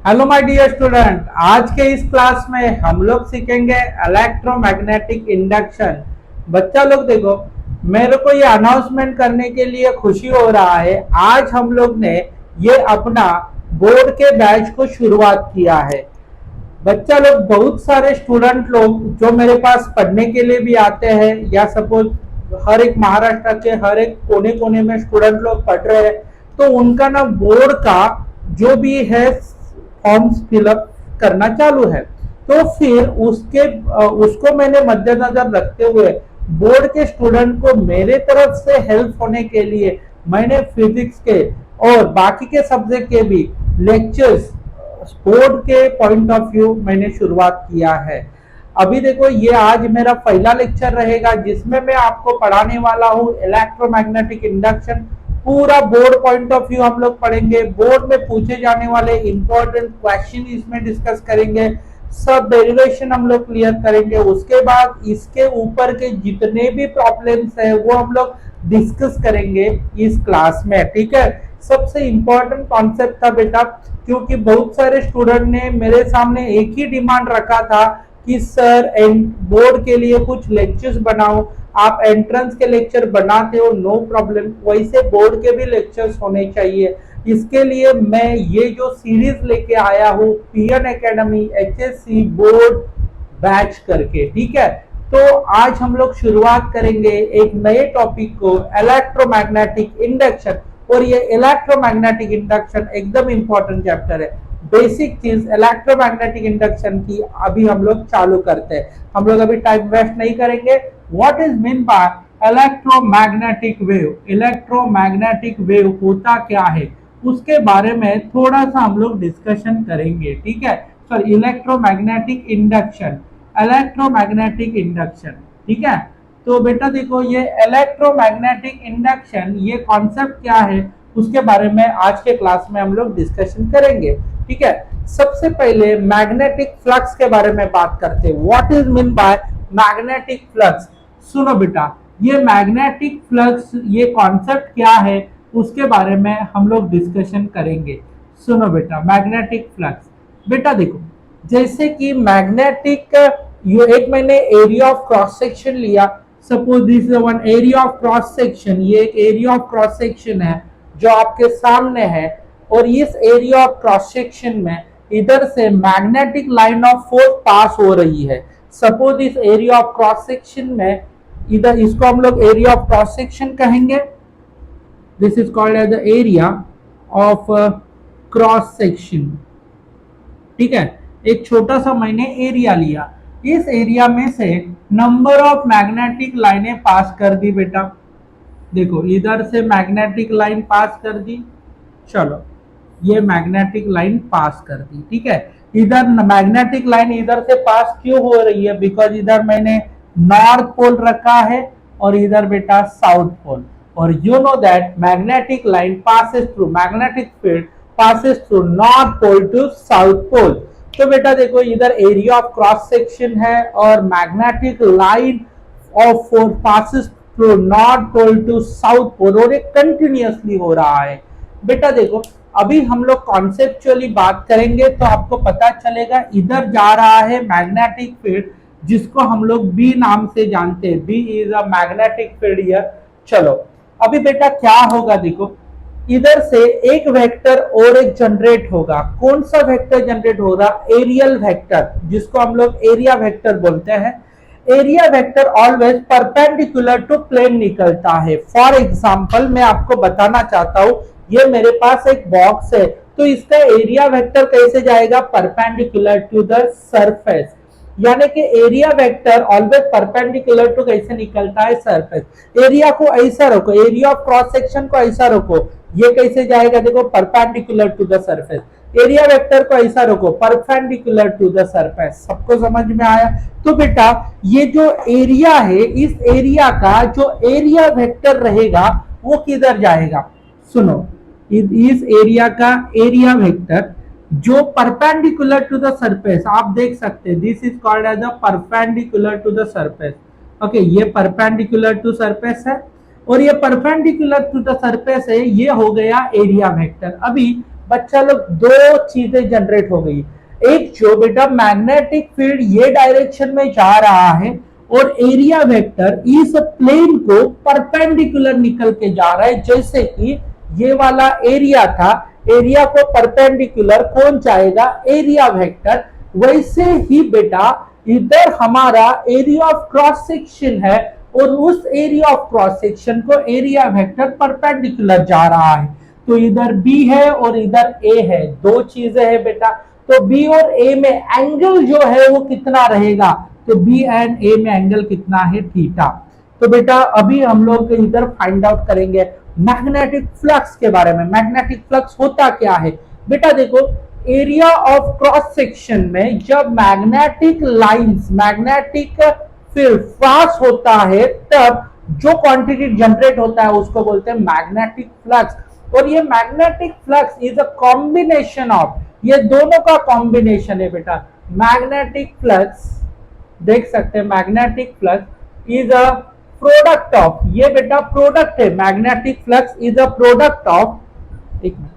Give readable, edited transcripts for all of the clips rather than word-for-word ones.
Hello my dear student, आज के इस क्लास में हम लोग सीखेंगे इलेक्ट्रोमैग्नेटिक इंडक्शन। बच्चा लोग देखो, मेरे को ये अनाउंसमेंट करने के लिए खुशी हो रहा है। आज हम लोग ने ये अपना बोर्ड के बैच को शुरुआत किया है। बच्चा लोग, बहुत सारे स्टूडेंट लोग जो मेरे पास पढ़ने के लिए भी आते हैं, या सपोज हर एक महाराष्ट्र के हर एक कोने कोने में स्टूडेंट लोग पढ़ रहे हैं, तो उनका ना बोर्ड का जो भी है फॉर्म्स फिलअप करना चालू है। तो फिर उसको मैंने मद्देनजर रखते हुए बोर्ड के स्टूडेंट को मेरे तरफ से हेल्प होने के लिए मैंने फिजिक्स के और बाकी के सब्जेक्ट के भी लेक्चर्स बोर्ड के पॉइंट ऑफ व्यू मैंने शुरुआत किया है। अभी देखो, ये आज मेरा पहला लेक्चर रहेगा जिसमें मैं आपको पढ़ाने वाला हूँ इलेक्ट्रोमैग्नेटिक इंडक्शन। पूरा बोर्ड पॉइंट ऑफ व्यू हम लोग पढ़ेंगे। बोर्ड में पूछे जाने वाले इंपॉर्टेंट क्वेश्चन इसमें डिस्कस करेंगे। सब डेरिवेशन हम लोग क्लियर करेंगे। उसके बाद इसके ऊपर के जितने भी प्रॉब्लम्स है वो हम लोग डिस्कस करेंगे इस क्लास में। ठीक है, सबसे इंपॉर्टेंट कॉन्सेप्ट था बेटा, क्योंकि बहुत सारे स्टूडेंट ने मेरे सामने एक ही डिमांड रखा था कि सर बोर्ड के लिए कुछ लेक्चर्स बनाओ। आप एंट्रेंस के लेक्चर बनाते हो, नो प्रॉब्लम, वैसे बोर्ड के भी लेक्चर्स होने चाहिए। इसके लिए मैं ये जो सीरीज लेके आया हूँ PN academy HSC board batch करके। ठीक है, तो आज हम लोग शुरुआत करेंगे एक नए टॉपिक को, इलेक्ट्रोमैग्नेटिक इंडक्शन। और ये इलेक्ट्रोमैग्नेटिक इंडक्शन एकदम इंपॉर्टेंट चैप्टर है। बेसिक चीज इलेक्ट्रोमैग्नेटिक इंडक्शन की अभी हम लोग चालू करते हैं। हम लोग अभी टाइम वेस्ट नहीं करेंगे। What is mean by electromagnetic wave? Electromagnetic wave होता क्या है उसके बारे में थोड़ा सा हम लोग डिस्कशन करेंगे। ठीक है, sorry, electromagnetic induction, electromagnetic induction. ठीक है, तो बेटा देखो, ये इलेक्ट्रोमैग्नेटिक इंडक्शन ये कॉन्सेप्ट क्या है उसके बारे में आज के क्लास में हम लोग डिस्कशन करेंगे। ठीक है, सबसे पहले मैग्नेटिक फ्लक्स के बारे में बात करते हैं। What is mean by magnetic flux? सुनो बेटा, ये मैग्नेटिक फ्लक्स ये कॉन्सेप्ट क्या है उसके बारे में हम लोग डिस्कशन करेंगे। सुनो बेटा, मैग्नेटिक फ्लक्स, बेटा देखो, जैसे कि मैग्नेटिक, ये एक मैंने एरिया ऑफ क्रॉस सेक्शन लिया। Suppose this is one area of cross section. ये एक एरिया ऑफ क्रॉस सेक्शन है जो आपके सामने है, और इस एरिया ऑफ क्रॉस सेक्शन में इधर से magnetic line of force pass हो रही है। सपोज इस एरिया ऑफ क्रॉस सेक्शन में, इधर इसको हम लोग एरिया ऑफ क्रॉस सेक्शन कहेंगे। This is called as the area of cross section. ठीक है, एक छोटा सा मैंने एरिया लिया। इस एरिया में से नंबर ऑफ मैग्नेटिक लाइनें पास कर दी बेटा। देखो, इधर से मैग्नेटिक लाइन पास कर दी। चलो, ये मैग्नेटिक लाइन पास कर दी। ठीक है, इधर मैग्नेटिक लाइन इधर से पास क्यों हो रही है? बिकॉज इधर मैंने नॉर्थ पोल रखा है और इधर बेटा साउथ पोल। और you know that magnetic line passes through, magnetic field passes through north pole to south pole. तो बेटा देखो, इधर एरिया ऑफ क्रॉस सेक्शन है और magnetic line of force passes through north pole to south pole, और ये continuously हो रहा है। बेटा देखो, अभी हम लोग कॉन्सेप्चुअली बात करेंगे तो आपको पता चलेगा। इधर जा रहा है मैग्नेटिक फील्ड जिसको हम लोग बी नाम से जानते हैं। B is a magnetic field here. चलो, अभी बेटा क्या होगा देखो, इधर से एक वेक्टर और एक जनरेट होगा। कौन सा वेक्टर जनरेट होगा? एरियल वेक्टर, जिसको हम लोग एरिया वेक्टर बोलते हैं। Area vector always perpendicular to plane निकलता है। फॉर एग्जांपल मैं आपको बताना चाहता हूं, ये मेरे पास एक बॉक्स है, तो इसका एरिया वेक्टर कैसे जाएगा? Perpendicular to the surface. यानी कि area vector always perpendicular to कैसे निकलता है? सरफेस। एरिया को ऐसा रखो, एरिया ऑफ क्रॉस सेक्शन को ऐसा रखो, ये कैसे जाएगा? देखो, perpendicular to the surface. Area vector को ऐसा रखो, परपेंडिकुलर टू द सरफेस। सबको समझ में आया? तो बेटा, ये जो एरिया है, इस एरिया का जो एरिया वेक्टर रहेगा वो किधर जाएगा? सुनो, इस एरिया का एरिया वेक्टर जो परपेंडिकुलर टू द सरफेस, आप देख सकते हैं, this is called as a perpendicular to the surface. Okay, ये परपेंडिकुलर टू सरफेस है और ये परपेंडिकुलर टू द सरफेस है, ये हो गया एरिया वेक्टर। अभी बच्चा लोग दो चीजें जनरेट हो गई। एक जो बेटा मैग्नेटिक फील्ड ये डायरेक्शन में जा रहा है और एरिया वेक्टर इस प्लेन को परपेंडिकुलर निकल के जा रहा है, जैसे कि ये वाला एरिया था, एरिया को परपेंडिकुलर कौन जाएगा, एरिया वेक्टर। वैसे ही बेटा इधर हमारा एरिया ऑफ क्रॉस सेक्शन है और उस एरिया ऑफ क्रॉस सेक्शन को एरिया वेक्टर परपेंडिकुलर जा रहा है। तो इधर बी है और इधर ए है, दो चीजें हैं बेटा। तो बी और ए में एंगल जो है वो कितना रहेगा, तो बी एंड ए में एंगल कितना है, थीटा। तो बेटा अभी हम लोग इधर फाइंड आउट करेंगे मैग्नेटिक फ्लक्स के बारे में। मैग्नेटिक फ्लक्स होता क्या है बेटा, देखो एरिया ऑफ क्रॉस सेक्शन में जब मैग्नेटिक लाइंस, मैग्नेटिक फील्ड पास होता है तब जो क्वांटिटी जनरेट होता है उसको बोलते हैं मैग्नेटिक फ्लक्स। और ये magnetic flux is a combination of, ये दोनों का कॉम्बिनेशन है बेटा। मैग्नेटिक फ्लक्स देख सकते हैं, magnetic flux is a product of, ये बेटा प्रोडक्ट है, magnetic flux is a product of, एक मिनट,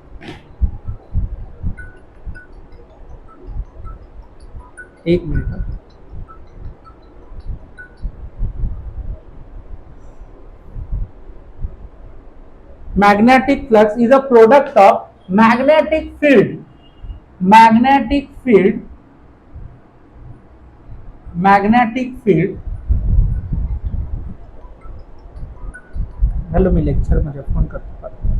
एक minute, magnetic flux is a product of magnetic field, magnetic field, magnetic field. Hello, मैं लेक्चर मुझे फोन करता हूं।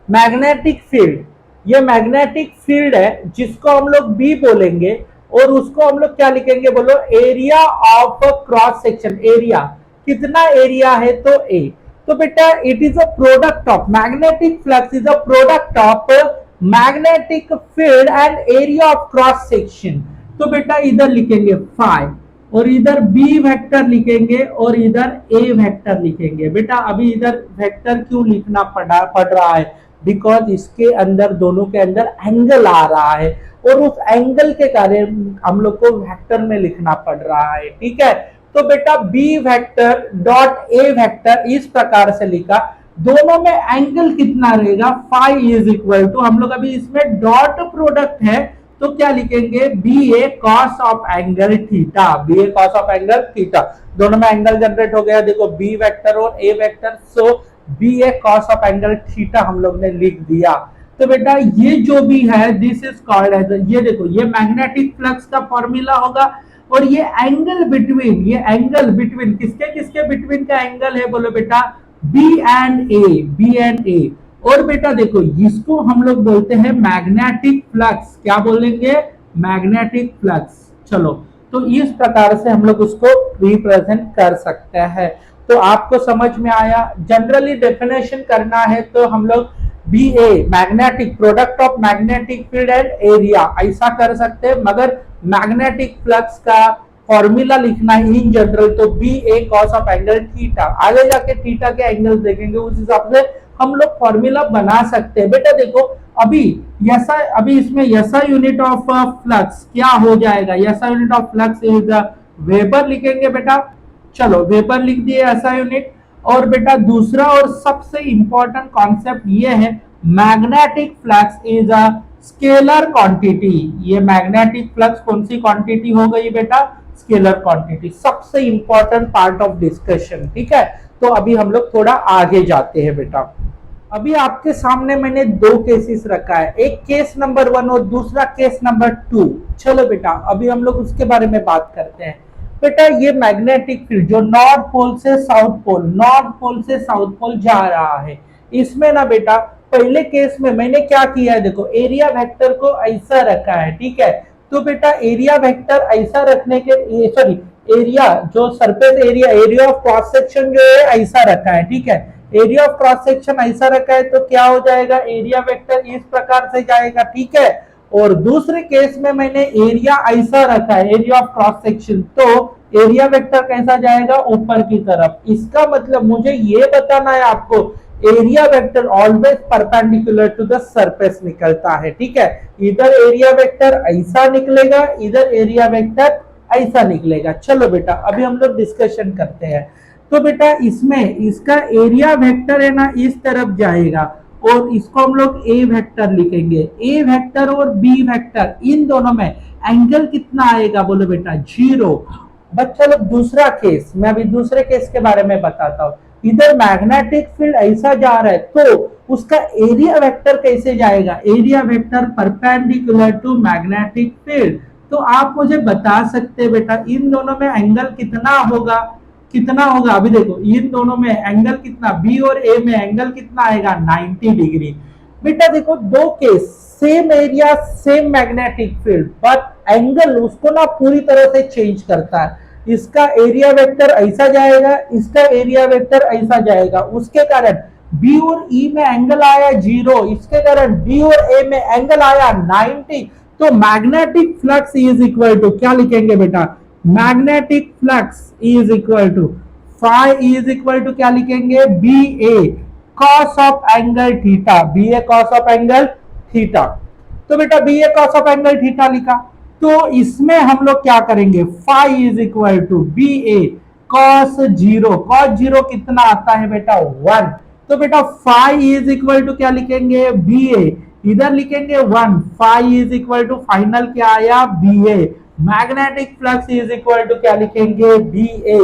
मैग्नेटिक फील्ड, ये मैग्नेटिक फील्ड है जिसको हम लोग बी बोलेंगे और उसको हम लोग क्या लिखेंगे बोलो, area of cross section. Area कितना एरिया है, तो ए। तो बेटा it is a product of, magnetic flux is a product of magnetic field and area of cross section. तो बेटा इधर लिखेंगे फाई और इधर बी वेक्टर लिखेंगे और इधर ए वेक्टर लिखेंगे। बेटा अभी इधर वेक्टर क्यों लिखना पड़ रहा है, बिकॉज इसके अंदर, दोनों के अंदर एंगल आ रहा है और उस एंगल के कारण हम लोग को वेक्टर में लिखना पड़ रहा है, ठीक है। तो बेटा B vector dot A vector इस प्रकार से लिखा, दोनों में एंगल कितना रहेगा, फाई इज इक्वल टू, हम लोग अभी इसमें डॉट प्रोडक्ट है तो क्या लिखेंगे, B A cos of angle theta, B A cos of angle theta. दोनों में एंगल जनरेट हो गया, देखो बी वेक्टर और A vector, so B A cos of angle theta हम लोग ने लिख दिया। तो बेटा ये जो भी है दिस इज कॉल्ड एज, ये देखो ये मैग्नेटिक फ्लक्स का फॉर्मूला होगा और ये एंगल बिटवीन, ये एंगल बिटवीन किसके किसके बिटवीन का एंगल है बोलो बेटा, B and A, B and A. और बेटा देखो इसको हम लोग बोलते हैं मैग्नेटिक फ्लक्स, क्या बोलेंगे, मैग्नेटिक फ्लक्स। चलो तो इस प्रकार से हम लोग उसको रिप्रेजेंट कर सकते हैं। तो आपको समझ में आया, जनरली डेफिनेशन करना है तो हम लोग B A magnetic, product of magnetic field and area, ऐसा कर सकते हैं। मगर मैग्नेटिक फ्लक्स का फॉर्मूला लिखना है इन जनरल तो B A cos of angle theta, आगे जाके थीटा के एंगल देखेंगे उस हिसाब से हम लोग फॉर्मूला बना सकते हैं। बेटा देखो अभी ऐसा, अभी इसमें ऐसा यूनिट ऑफ फ्लक्स क्या हो जाएगा, ऐसा unit of flux is weber लिखेंगे बेटा। चलो वेबर लिख दिए ऐसा यूनिट। और बेटा दूसरा और सबसे इंपॉर्टेंट कॉन्सेप्ट ये है, magnetic flux is a scalar quantity. ये मैग्नेटिक फ्लक्स कौन सी क्वांटिटी हो गई बेटा, स्केलर क्वांटिटी, सबसे इंपॉर्टेंट पार्ट ऑफ डिस्कशन, ठीक है। तो अभी हम लोग थोड़ा आगे जाते हैं बेटा। अभी आपके सामने मैंने दो केसेस रखा है, एक केस नंबर 1 और दूसरा केस नंबर 2। चलो बेटा अभी हम लोग उसके बारे में बात करते हैं। बेटा ये मैग्नेटिक फील्ड जो नॉर्थ पोल से साउथ पोल, नॉर्थ पोल से साउथ पोल जा रहा है, इसमें ना बेटा पहले केस में मैंने क्या किया है, देखो एरिया वेक्टर को ऐसा रखा है, ठीक है। तो बेटा एरिया वेक्टर ऐसा रखने के, सॉरी एरिया जो surface area, area of cross section जो है ऐसा रखा है, ठीक है। एरिया ऑफ क्रॉस सेक्शन ऐसा रखा है तो क्या हो जाएगा, एरिया वेक्टर इस प्रकार से जाएगा, ठीक है। और दूसरे केस में मैंने एरिया ऐसा रखा है, एरिया ऑफ क्रॉस सेक्शन, तो एरिया वेक्टर कैसा जाएगा, ऊपर की तरफ। इसका मतलब मुझे ये बताना है आपको, area vector always perpendicular to the surface निकलता है, ठीक है। इधर एरिया वेक्टर ऐसा निकलेगा, इधर एरिया वेक्टर ऐसा निकलेगा। चलो बेटा अभी हम लोग डिस्कशन करते हैं। तो बेटा इसमें इसका एरिया वेक्टर है ना इस तरफ जाएगा और इसको हम लोग ए वेक्टर लिखेंगे। ए वेक्टर और बी वेक्टर इन दोनों में एंगल कितना आएगा बोलो बेटा, 0। बच्चा लोग दूसरा केस, मैं अभी दूसरे केस के बारे में बताता हूं। इधर मैग्नेटिक फील्ड ऐसा जा रहा है तो उसका एरिया वेक्टर कैसे जाएगा, area vector perpendicular to magnetic field. तो आप मुझे बता सकते हैं बेटा इन दोनों में एंगल कितना होगा, कितना होगा। अभी देखो इन दोनों में एंगल कितना, बी और ए में एंगल कितना आएगा, 90 डिग्री। बेटा देखो दो case, same area same magnetic field, but angle उसको ना पूरी तरह से चेंज करता है। इसका एरिया वेक्टर ऐसा जाएगा, इसका एरिया वेक्टर ऐसा जाएगा, उसके कारण बी और ई में एंगल आया 0, इसके कारण बी और ए में एंगल आया 90। तो magnetic flux is equal to क्या लिखेंगे बेटा, magnetic flux is equal to phi is equal to क्या लिखेंगे, B A cos of angle theta, B A cos of angle theta. तो बेटा B A cos of angle theta लिखा, तो इसमें हम लोग क्या करेंगे, phi is equal to B A cos 0, cos 0 कितना आता है बेटा 1। तो बेटा फाई इज इक्वल टू क्या लिखेंगे, बी ए, इधर लिखेंगे 1, phi is equal to final क्या आया, B A. Magnetic flux is equal to क्या लिखेंगे, बी ए।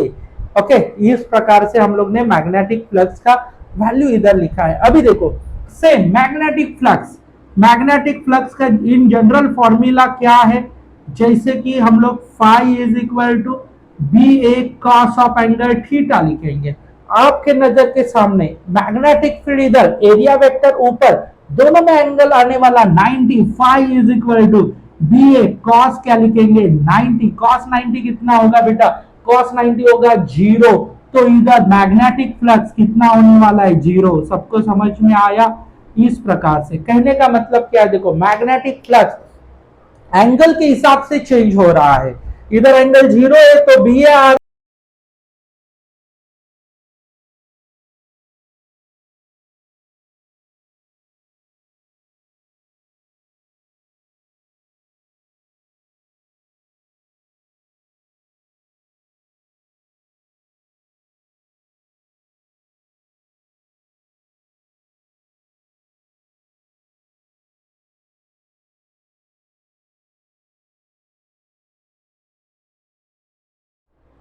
ओके, इस प्रकार से हम लोग ने मैग्नेटिक फ्लक्स का वैल्यू इधर लिखा है। अभी देखो same magnetic flux, magnetic flux का इन जनरल फॉर्मूला क्या है, जैसे कि हम लोग phi is equal to B A cos of angle theta लिखेंगे। आपके नजर के सामने मैग्नेटिक फील्ड इधर, एरिया वेक्टर ऊपर, दोनों में एंगल आने वाला 90, phi is equal to B A cos क्या लिखेंगे 90, कॉस 90 कितना होगा बेटा, कॉस 90 होगा 0। तो इधर मैग्नेटिक फ्लक्स कितना होने वाला है, 0। सबको समझ में आया। इस प्रकार से कहने का मतलब क्या है, देखो मैग्नेटिक फ्लक्स एंगल के हिसाब से चेंज हो रहा है। इधर एंगल 0 है तो बी ए,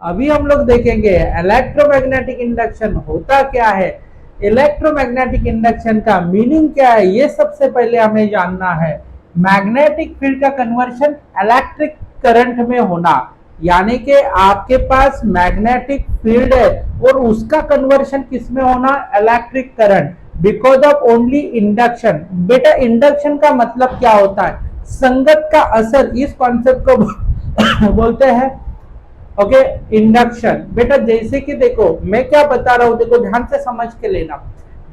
अभी हम लोग देखेंगे इलेक्ट्रोमैग्नेटिक इंडक्शन होता क्या है, इलेक्ट्रोमैग्नेटिक इंडक्शन का मीनिंग क्या है, ये सबसे पहले हमें जानना है। मैग्नेटिक फील्ड का कन्वर्शन इलेक्ट्रिक करंट में होना, यानी कि आपके पास मैग्नेटिक फील्ड है और उसका कन्वर्शन किस में होना, electric current, because of only induction. बेटा इंडक्शन का मतलब क्या होता है, संगत का असर, इस कॉन्सेप्ट को बोलते हैं ओके इंडक्शन। बेटा जैसे कि देखो मैं क्या बता रहा हूं, देखो ध्यान से समझ के लेना।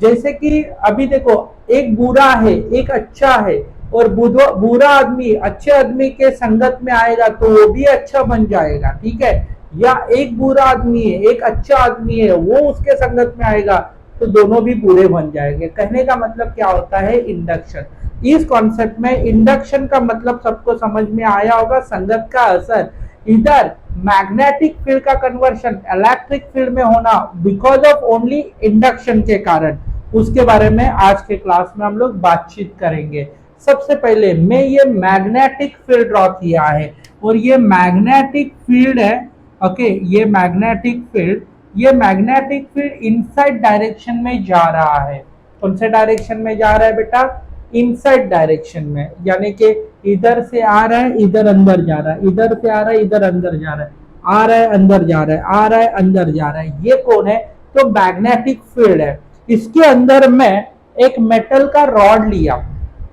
जैसे कि अभी देखो एक बुरा है एक अच्छा है, और बुरा आदमी अच्छे आदमी के संगत में आएगा तो वो भी अच्छा बन जाएगा, ठीक है। या एक बुरा आदमी है एक अच्छा आदमी है, वो उसके संगत में आएगा तो दोनों भी बुरे बन जाएंगे। कहने का मतलब क्या होता है, इंडक्शन। इस कॉन्सेप्ट में इंडक्शन का मतलब सबको समझ में आया होगा, संगत का असर। इधर मैग्नेटिक फील्ड का कन्वर्शन इलेक्ट्रिक फील्ड में होना बिकॉज ऑफ ओनली इंडक्शन के कारण, उसके बारे में आज के क्लास में हम लोग बातचीत करेंगे। सबसे पहले मैं ये मैग्नेटिक फील्ड ड्रॉ किया है, और ये मैग्नेटिक फील्ड है। ओके ये मैग्नेटिक फील्ड, ये मैग्नेटिक फील्ड इनसाइड डायरेक्शन में जा रहा है। कौन से डायरेक्शन में जा रहा है बेटा, इनसाइड डायरेक्शन में, यानी कि इधर से आ रहा है इधर अंदर जा रहा है, इधर से आ रहा है इधर अंदर जा रहा है, आ रहा है अंदर जा रहा है, आ रहा है अंदर जा रहा है। ये कौन है, तो मैग्नेटिक फील्ड है। इसके अंदर मैं एक मेटल का रॉड लिया,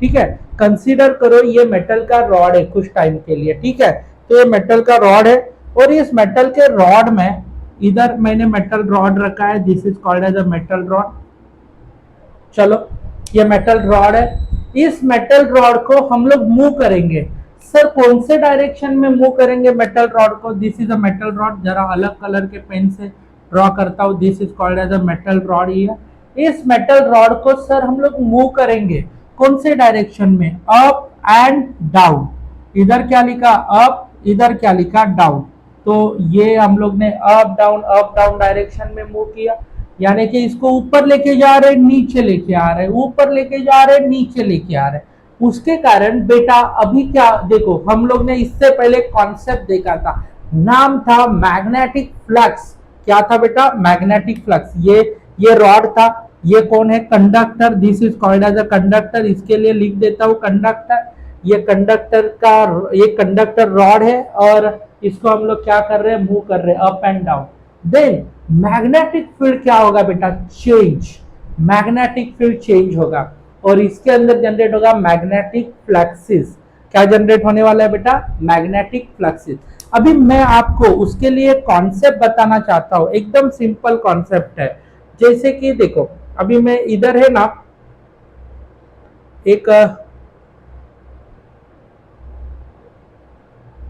ठीक है। कंसीडर करो ये मेटल का रॉड है कुछ टाइम के लिए, ठीक है। तो ये मेटल का रॉड है, और इस मेटल के रॉड में इधर मैंने मेटल रॉड रखा है, this is called as a metal rod. चलो ये मेटल रॉड है, इस मेटल रॉड को हम लोग मूव करेंगे। सर कौन से डायरेक्शन में मूव करेंगे मेटल रॉड को, this is a metal rod, जरा अलग कलर के पेन से ड्रॉ करता हूं, this is called as a metal rod. इस मेटल रॉड को सर हम लोग मूव करेंगे कौन से डायरेक्शन में, अप एंड डाउन। इधर क्या लिखा अप, इधर क्या लिखा डाउन। तो ये हम लोग ने अप डाउन डायरेक्शन में मूव किया। यानी कि इसको ऊपर लेके जा रहे नीचे लेके आ रहे, ऊपर लेके जा रहे नीचे लेके आ रहे। उसके कारण बेटा अभी क्या देखो, हम लोग ने इससे पहले कॉन्सेप्ट देखा था, नाम था मैग्नेटिक फ्लक्स। क्या था बेटा? Magnetic flux. ये रॉड था, ये कौन है? Conductor. This is called as a conductor. इसके लिए लिख देता हूं कंडक्टर। ये कंडक्टर का, ये कंडक्टर रॉड है और इसको हम लोग क्या कर रहे हैं? मूव कर रहे हैं up and down. Then magnetic field क्या होगा बेटा? चेंज। मैग्नेटिक फील्ड चेंज होगा और इसके अंदर जनरेट होगा मैग्नेटिक फ्लक्सेस। क्या जनरेट होने वाला है बेटा? Magnetic fluxes. अभी मैं आपको उसके लिए कॉन्सेप्ट बताना चाहता हूं, एकदम सिंपल कॉन्सेप्ट है। जैसे कि देखो, अभी मैं इधर है ना एक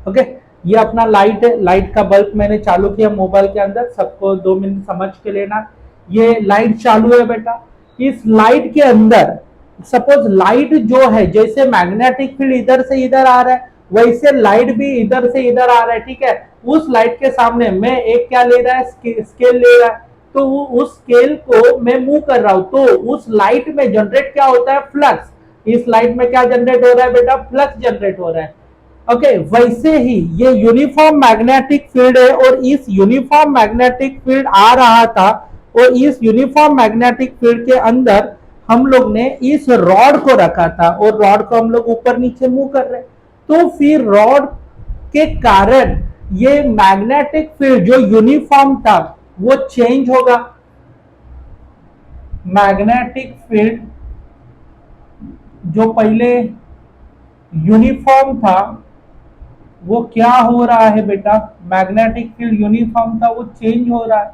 ओके, ये अपना लाइट है, लाइट का बल्ब मैंने चालू किया मोबाइल के अंदर, सबको 2 मिनट समझ के लेना। ये लाइट चालू है बेटा। इस लाइट के अंदर सपोज लाइट जो है, जैसे मैग्नेटिक फील्ड इधर से इधर आ रहा है, वैसे लाइट भी इधर से इधर आ रहा है, ठीक है। उस लाइट के सामने मैं एक क्या ले रहा है? स्केल ले रहा है। तो उस स्केल को मैं मूव कर रहा हूं, तो उस लाइट में जनरेट क्या होता है? फ्लक्स। इस लाइट में क्या जनरेट हो रहा है बेटा? फ्लक्स जनरेट हो रहा है। ओके, वैसे ही ये यूनिफॉर्म मैग्नेटिक फील्ड है और इस यूनिफॉर्म मैग्नेटिक फील्ड आ रहा था और इस यूनिफॉर्म मैग्नेटिक फील्ड के अंदर हम लोग ने इस रॉड को रखा था और रॉड को हम लोग ऊपर नीचे मूव कर रहे। तो फिर रॉड के कारण ये मैग्नेटिक फील्ड जो यूनिफॉर्म था वो चेंज होगा। मैग्नेटिक फील्ड जो पहले यूनिफॉर्म था वो क्या हो रहा है बेटा? मैग्नेटिक फील्ड यूनिफॉर्म था, वो चेंज हो रहा है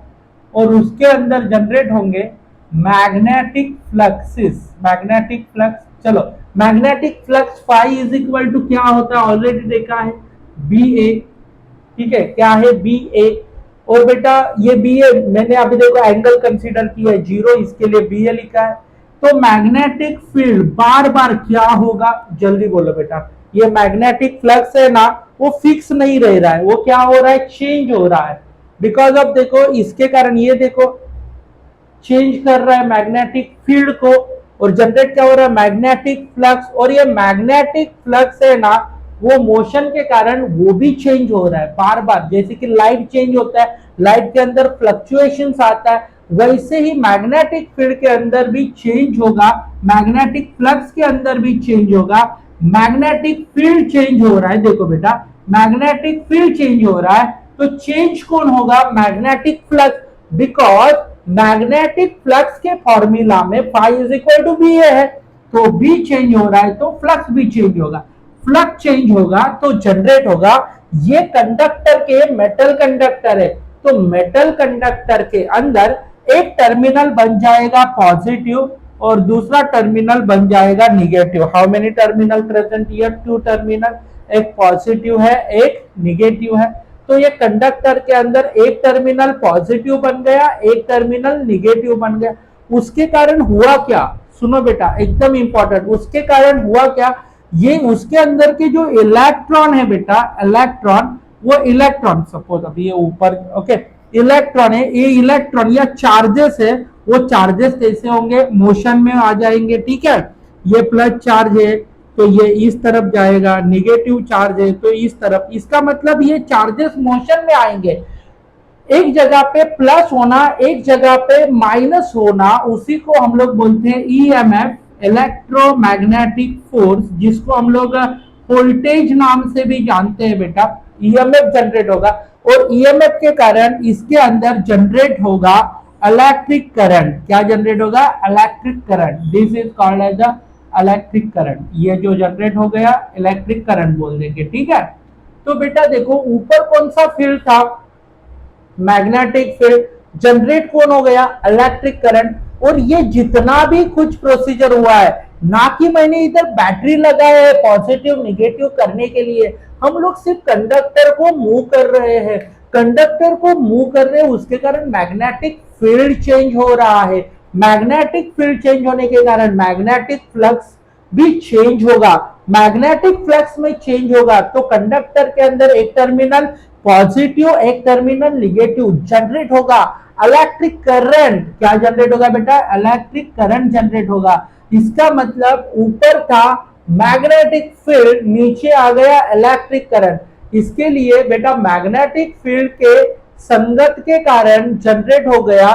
और उसके अंदर जनरेट होंगे मैग्नेटिक फ्लक्सेस। मैग्नेटिक फ्लक्स, चलो magnetic flux phi is equal to क्या होता है? ऑलरेडी देखा है, बी ए। ठीक है, क्या है? बी ए। और बेटा ये बी ए मैंने अभी देखो एंगल कंसीडर किया है 0, इसके लिए बी ए लिखा है। तो मैग्नेटिक फील्ड बार बार क्या होगा? जल्दी बोलो बेटा। ये मैग्नेटिक फ्लक्स है ना, वो फिक्स नहीं रह रहा है, वो क्या हो रहा है? चेंज हो रहा है। बिकॉज ऑफ देखो इसके कारण ये देखो चेंज कर रहा है मैग्नेटिक फील्ड को और जनरेट क्या हो रहा है? Magnetic flux. और ये मैग्नेटिक फ्लक्स है ना, वो मोशन के कारण वो भी चेंज हो रहा है बार बार। जैसे कि लाइट चेंज होता है, लाइट के अंदर फ्लक्चुएशंस आता है, वैसे ही मैग्नेटिक फील्ड के अंदर भी चेंज होगा, मैग्नेटिक फ्लक्स के अंदर भी चेंज होगा। मैग्नेटिक फील्ड चेंज हो रहा है, देखो बेटा मैग्नेटिक फील्ड चेंज हो रहा है, तो चेंज कौन होगा? Magnetic flux. Because magnetic flux के फॉर्मूला में phi is equal to B है, तो बी चेंज हो रहा है तो फ्लक्स भी चेंज होगा। फ्लक्स चेंज होगा तो जनरेट होगा। ये कंडक्टर के मेटल कंडक्टर है, तो मेटल कंडक्टर के अंदर एक टर्मिनल बन जाएगा पॉजिटिव और दूसरा टर्मिनल बन जाएगा negative. How many terminal present here? 2 terminal, एक पॉजिटिव है एक निगेटिव है। तो ये कंडक्टर के अंदर एक टर्मिनल पॉजिटिव बन गया, एक टर्मिनल निगेटिव बन गया। उसके कारण हुआ क्या? सुनो बेटा, एकदम इंपॉर्टेंट। उसके कारण हुआ क्या? ये उसके अंदर के जो इलेक्ट्रॉन है बेटा, इलेक्ट्रॉन, वो इलेक्ट्रॉन सपोज अभी ये ऊपर ओके इलेक्ट्रॉन है, ये इलेक्ट्रॉन या चार्जेस है, वो चार्जेस कैसे होंगे? मोशन में आ जाएंगे, ठीक है। ये प्लस चार्ज है तो ये इस तरफ जाएगा, निगेटिव चार्ज है तो इस तरफ। इसका मतलब ये चार्जेस मोशन में आएंगे। एक जगह पे प्लस होना, एक जगह पे माइनस होना, उसी को हम लोग बोलते हैं ईएमएफ, इलेक्ट्रोमैग्नेटिक फोर्स, जिसको हम लोग वोल्टेज नाम से भी जानते हैं बेटा। ईएमएफ जनरेट होगा और ईएमएफ के कारण इसके अंदर जनरेट होगा इलेक्ट्रिक करंट। क्या जनरेट होगा? Electric current. This is called as the electric current. ये जो जनरेट हो गया इलेक्ट्रिक करंट बोल देंगे, ठीक है। तो बेटा देखो ऊपर कौन सा फील्ड था? Magnetic field. जनरेट कौन हो गया? Electric current. और ये जितना भी कुछ प्रोसीजर हुआ है, ना कि मैंने इधर बैटरी लगाया है पॉजिटिव निगेटिव करने के लिए, हम लोग सिर्फ कंडक्टर को मूव कर रहे हैं। कंडक्टर को मूव कर रहे हैं, उसके कारण मैग्नेटिक फील्ड चेंज हो रहा है। मैग्नेटिक फील्ड चेंज होने के कारण मैग्नेटिक फ्लक्स भी चेंज होगा। मैग्नेटिक फ्लक्स में चेंज होगा तो कंडक्टर के अंदर एक टर्मिनल पॉजिटिव एक टर्मिनल निगेटिव जनरेट होगा। इलेक्ट्रिक करंट क्या जनरेट होगा बेटा, इलेक्ट्रिक करंट जनरेट होगा। इसका मतलब ऊपर था मैग्नेटिक फील्ड, नीचे आ गया इलेक्ट्रिक करंट। इसके लिए बेटा मैग्नेटिक फील्ड के संगत के कारण जनरेट हो गया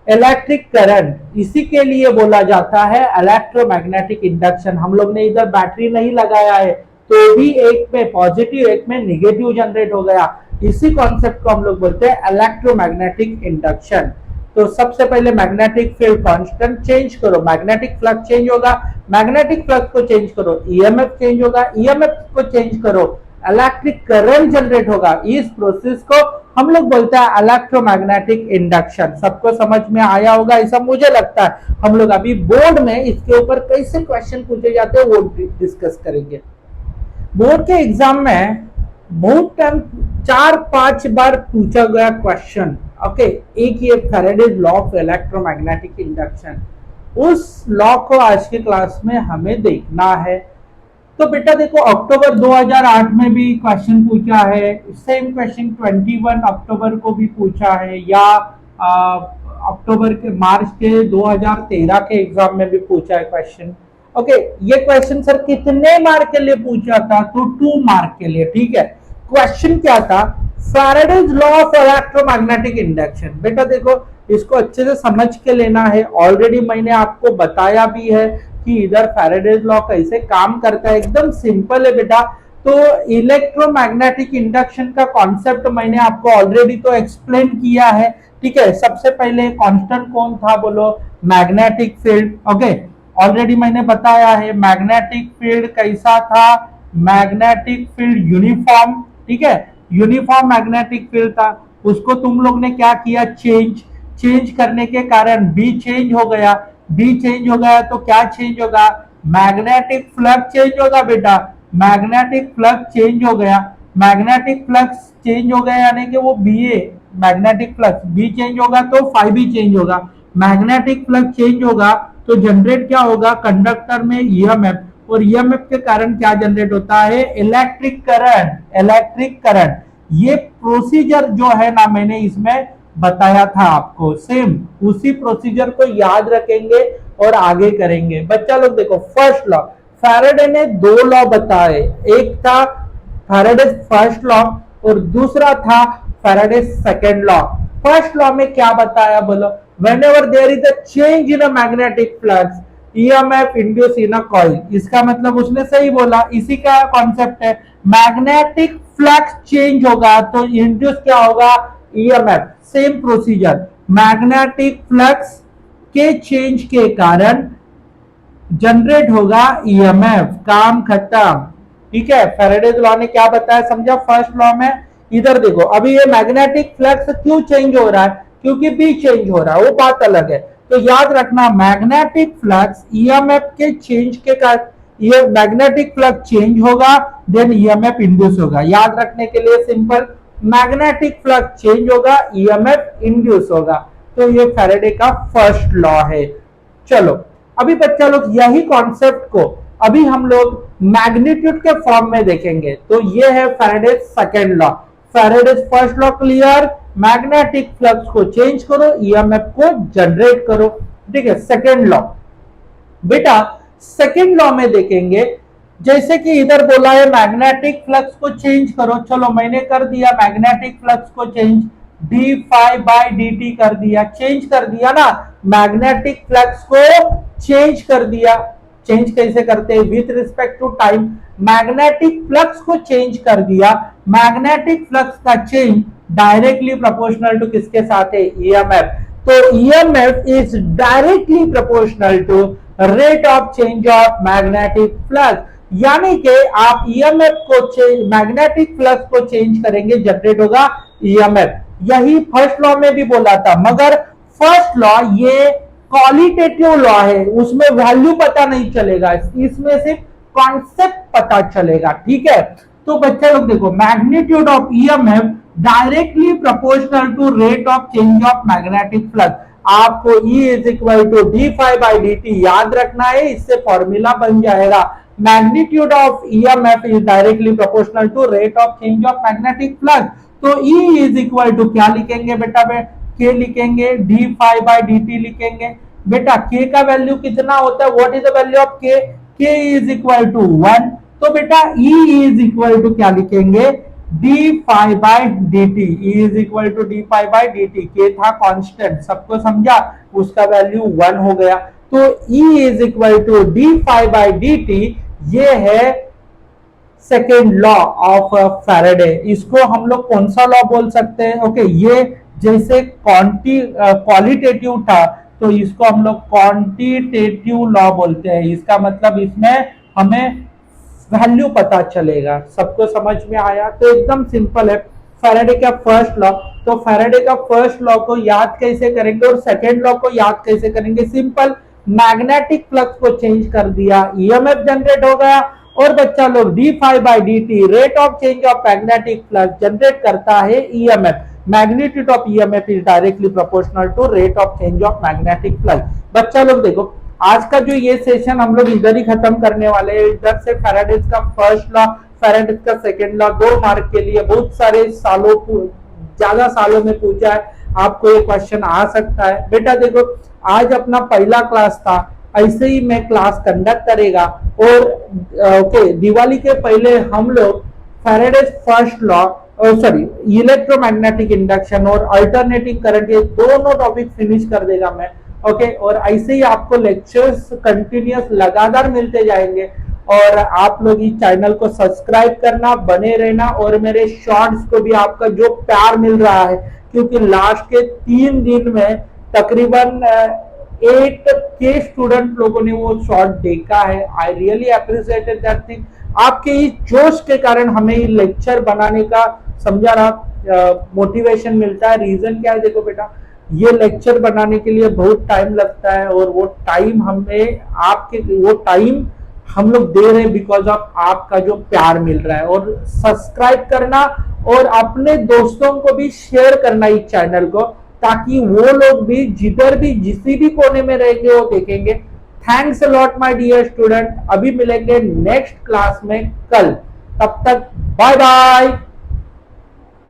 इलेक्ट्रिक करंट। इसी के लिए बोला जाता है इलेक्ट्रोमैग्नेटिक इंडक्शन। हम लोग ने इधर बैटरी नहीं लगाया है तो भी एक में पॉजिटिव एक में निगेटिव जनरेट हो गया। इसी कॉन्सेप्ट को हम लोग बोलते हैं इलेक्ट्रोमैग्नेटिक इंडक्शन। तो सबसे पहले मैग्नेटिक फील्ड कांस्टेंट चेंज करो, मैग्नेटिक फ्लक्स चेंज होगा, मैग्नेटिक फ्लक्स को चेंज करो, ईएमएफ चेंज होगा, ईएमएफ को चेंज करो, इलेक्ट्रिक करंट जनरेट होगा। इस प्रोसेस को हम लोग बोलते हैं इलेक्ट्रोमैग्नेटिक इंडक्शन। सबको समझ में आया होगा ऐसा मुझे लगता है। हम लोग अभी बोर्ड में इसके ऊपर कैसे क्वेश्चन पूछे जाते हैं वो डिस्कस करेंगे। बोर्ड के एग्जाम में बहुत टाइम 4-5 बार पूछा गया क्वेश्चन, ओके, एक ये Faraday's law of electromagnetic induction, उस लॉ को आज की क्लास में हमें देखना है। तो बेटा देखो अक्टूबर 2008 में भी क्वेश्चन पूछा है, सेम क्वेश्चन 21 अक्टूबर को भी पूछा है, या अक्टूबर के मार्च के 2013 के एग्जाम में भी पूछा है क्वेश्चन। ओके, ये क्वेश्चन सर कितने मार्क के लिए पूछा था, तो 2 मार्क के लिए। ठीक है, क्वेश्चन क्या था, Faraday's law of electromagnetic induction. बेटा देखो इसको अच्छे से समझ के लेना है, ऑलरेडी मैंने आपको बताया भी है कि इधर फैराडेज लॉ कैसे काम करता है, एकदम सिंपल है बेटा। तो इलेक्ट्रोमैग्नेटिक इंडक्शन का कॉन्सेप्ट मैंने आपको ऑलरेडी तो एक्सप्लेन किया है। ठीक है, सबसे पहले कांस्टेंट कौन था बोलो, मैग्नेटिक फील्ड। ओके, ऑलरेडी मैंने बताया है मैग्नेटिक फील्ड कैसा था, मैग्नेटिक फील्ड यूनिफॉर्म। ठीक है, यूनिफॉर्म मैग्नेटिक फील्ड था, उसको तुम लोग ने क्या किया, चेंज करने के कारण बी चेंज हो गया। बी चेंज हो गया तो क्या चेंज होगा, मैग्नेटिक फ्लक्स चेंज होगा बेटा, मैग्नेटिक फ्लक्स चेंज हो गया। मैग्नेटिक फ्लक्स चेंज हो गया यानी कि वो B A magnetic flux B change होगा तो फाई भी चेंज होगा। मैग्नेटिक फ्लक्स चेंज होगा तो जनरेट क्या होगा, कंडक्टर में ईएमएफ, और ईएमएफ के कारण क्या जनरेट होता है, इलेक्ट्रिक करंट। इलेक्ट्रिक करंट ये प्रोसीजर जो है ना मैंने इसमें बताया था आपको, सेम उसी प्रोसीजर को याद रखेंगे और आगे करेंगे। बच्चा लोग देखो फर्स्ट लॉ, फैराडे ने 2 लॉ बताए, एक था फैराडेज फर्स्ट लॉ और दूसरा था Faraday's second law. First law में क्या बताया बोलो, whenever there is a change in a magnetic flux EMF induced in a coil। इसका मतलब उसने सही बोला, इसी का कॉन्सेप्ट है, मैग्नेटिक फ्लक्स चेंज होगा तो इंड्यूस क्या होगा, EMF। Same procedure, magnetic flux के चेंज के कारण जनरेट होगा EMF, काम खत्म। ठीक है, फैराडेज लॉ ने क्या बताया समझा फर्स्ट लॉ में। इधर देखो अभी ये मैग्नेटिक फ्लक्स क्यों चेंज हो रहा है, क्योंकि बी चेंज हो रहा है, वो बात अलग है। तो याद रखना मैग्नेटिक फ्लक्स ईएमएफ के चेंज के कारण ये मैग्नेटिक फ्लक्स चेंज होगा देन ईएमएफ इंड्यूस होगा। याद रखने के लिए सिंपल, मैग्नेटिक फ्लक्स चेंज होगा ईएमएफ इंड्यूस होगा। तो ये फैराडे का फर्स्ट लॉ है। चलो अभी बच्चा लोग यही कॉन्सेप्ट को अभी हम लोग मैग्नीट्यूड के फॉर्म में देखेंगे। तो ये है Faraday's second law. Faraday's first law clear, magnetic flux को चेंज करो, ईएमएफ को जनरेट करो। ठीक है, सेकंड लॉ बेटा, सेकंड लॉ में देखेंगे जैसे कि इधर बोला है मैग्नेटिक फ्लक्स को चेंज करो, चलो मैंने कर दिया मैग्नेटिक फ्लक्स को change, d phi by d t कर दिया, चेंज कर दिया ना, मैग्नेटिक फ्लक्स को चेंज कर दिया। चेंज कैसे करते हैं, with respect to time, magnetic flux को चेंज कर दिया। मैग्नेटिक फ्लक्स का चेंज डायरेक्टली प्रोपोर्शनल टू किसके साथ है, ईएमएफ। तो EMF is directly proportional to rate of change of magnetic flux, यानी कि आप ईएमएफ को चेंज, मैग्नेटिक फ्लक्स को चेंज करेंगे, जनरेट होगा ईएमएफ। यही फर्स्ट लॉ में भी बोला था, मगर फर्स्ट लॉ ये क्वालिटेटिव लॉ है, उसमें वैल्यू पता नहीं चलेगा, इसमें सिर्फ कॉन्सेप्ट पता चलेगा। ठीक है, तो बच्चे लोग देखो magnitude of EMF directly proportional to rate of change of magnetic flux. आपको E is equal to d phi by d t याद रखना है, इससे फॉर्मूला बन जाएगा। Magnitude of EMF is directly proportional to rate of change of magnetic flux. तो E is equal to क्या लिखेंगे बेटा, के लिखेंगे, d five by d t लिखेंगे। बेटा के का वैल्यू कितना होता है, what is the value of K is equal to 1। तो बेटा ई इज इक्वल टू क्या लिखेंगे, d five by d t. E is equal to d five by d t. K था कांस्टेंट, सबको समझा, उसका वैल्यू 1 हो गया। तो E is equal to d five by d t, ये है सेकेंड लॉ ऑफ फैराडे। इसको हम लोग कौन सा लॉ बोल सकते हैं, ओके ये जैसे क्वालिटेटिव था तो इसको हम लोग क्वांटिटेटिव लॉ बोलते हैं। इसका मतलब इसमें हमें वैल्यू पता चलेगा। सबको समझ में आया? तो एकदम सिंपल है फैराडे का फर्स्ट लॉ। तो फैराडे का फर्स्ट लॉ को याद कैसे करेंगे और सेकेंड लॉ को याद कैसे करेंगे, सिंपल, मैग्नेटिक फ्लक्स को चेंज कर दिया, ईएमएफ जनरेट हो गया। और बच्चा लोग d five by d t, rate of change of magnetic flux generate करता है EMF. Magnitude of EMF is directly proportional to rate of change of magnetic flux. बच्चा लोग देखो, आज का जो ये सेशन हम लोग इधर ही खत्म करने वाले हैं। इधर से फैराडेज का फर्स्ट लॉ, फैराडेज का सेकेंड लॉ, 2 मार्क के लिए बहुत सारे सालों, ज्यादा सालों में पूछा है, आपको ये क्वेश्चन आ सकता है। बेटा देखो, आज अपना पहला क्लास था, ऐसे ही मैं क्लास कंडक्ट करेगा। और ओके, दिवाली के पहले हम लोग Faraday's first law, sorry electromagnetic induction और अल्टरनेटिंग करंट, ये दोनों टॉपिक फिनिश कर देगा मैं, ओके। और ऐसे ही आपको लेक्चर्स कंटिन्यूअस लगातार मिलते जाएंगे। और आप लोग इस चैनल को सब्सक्राइब करना, बने रहना। और मेरे शॉर्ट्स को भी आपका जो प्यार मिल रहा है, क्योंकि लास्ट के 3 दिन में तकरीबन 8K स्टूडेंट लोगों ने वो शॉर्ट देखा है। I really appreciated that thing. आपके इस जोश के कारण हमें ये लेक्चर बनाने का, समझा ना, मोटिवेशन मिलता है। रीजन क्या है, देखो बेटा, ये लेक्चर बनाने के लिए बहुत टाइम लगता है और वो टाइम हमें आपके, वो टाइम हम लोग दे रहे हैं बिकॉज ऑफ आपका जो प्यार मिल रहा है। और सब्सक्राइब करना और अपने दोस्तों को भी शेयर करना इस चैनल को, ताकि वो लोग भी जिधर भी जिसी भी कोने में रहेंगे वो देखेंगे। Thanks a lot my dear student. अभी मिलेंगे नेक्स्ट क्लास में कल, तब तक बाय बाय।